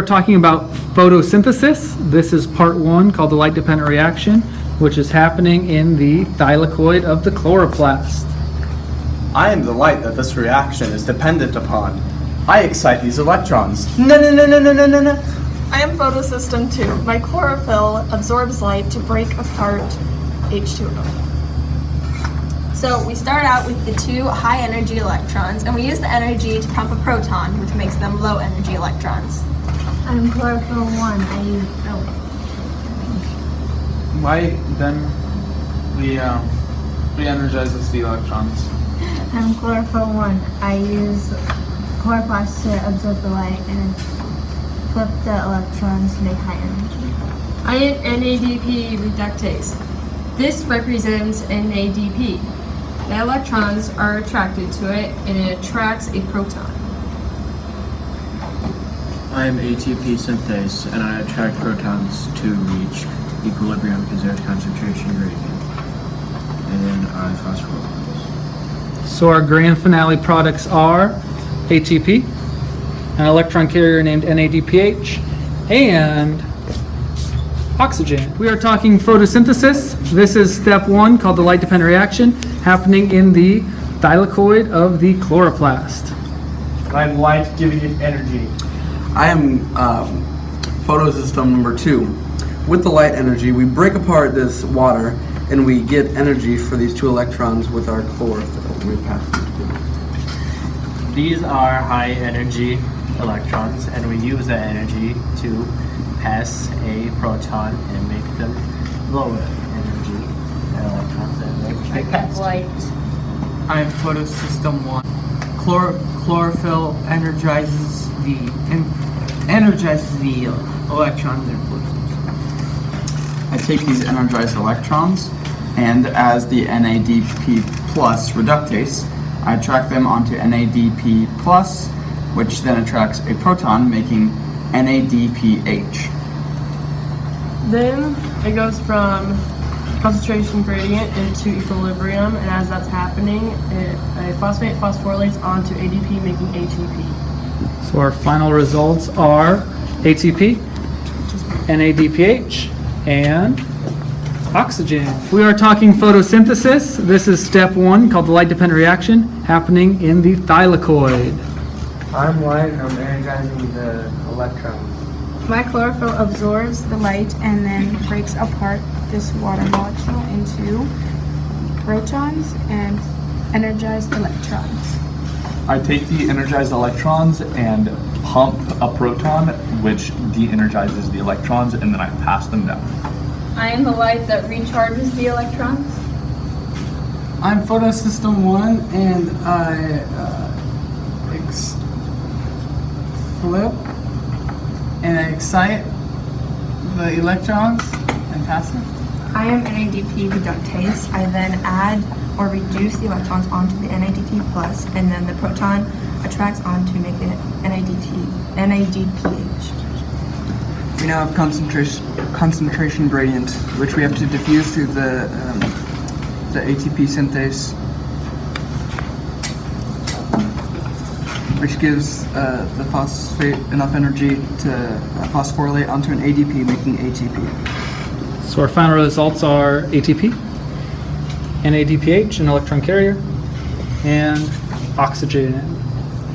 talking about photosynthesis. This is part one, called the light-dependent reaction, which is happening in the thylakoid of the chloroplast. I am the light that this reaction is dependent upon. I excite these electrons. No. I am photosystem 2. My chlorophyll absorbs light to break apart H2O. So we start out with the two high energy electrons, and we use the energy to pump a proton, which makes them low energy electrons. I'm chlorophyll 1. I use Light then re-energizes the electrons. I'm chlorophyll 1. I use chloroplast to absorb the light and flip the electrons to make high energy. I am NADP reductase. This represents NADP. The electrons are attracted to it and it attracts a proton. I am ATP synthase and I attract protons to reach equilibrium because there's concentration gradient. And then I phosphorylate. So our grand finale products are ATP, an electron carrier named NADPH, and oxygen. We are talking photosynthesis. This is step one, called the light-dependent reaction, happening in the thylakoid of the chloroplast. I'm light giving it energy. I am photosystem number 2. With the light energy, we break apart this water and we get energy for these 2 electrons with our chlorophyll. We pass them through. These are high energy electrons, and we use that energy to pass a proton and make them lower energy electrons and they pass. Light. I'm photosystem 1. Chlorophyll energizes the electrons and flips them. I take these energized electrons, and as the NADP plus reductase, I attract them onto NADP plus, which then attracts a proton, making NADPH. Then it goes from concentration gradient into equilibrium, and as that's happening, a phosphate phosphorylates onto ADP, making ATP. So our final results are ATP, NADPH, and oxygen. We are talking photosynthesis. This is step one, called the light-dependent reaction, happening in the thylakoid. I'm light and I'm energizing the electrons. My chlorophyll absorbs the light and then breaks apart this water molecule into protons and energized electrons. I take the energized electrons and pump a proton, which de-energizes the electrons, and then I pass them down. I am the light that recharges the electrons. I'm photosystem 1 and I flip and I excite the electrons and pass them. I am NADP reductase. I then add or reduce the electrons onto the NADP plus, and then the proton attracts on to make it NADPH. We now have concentration gradient, which we have to diffuse through the ATP synthase, which gives the phosphate enough energy to phosphorylate onto an ADP, making ATP. So our final results are ATP, NADPH, an electron carrier, and oxygen.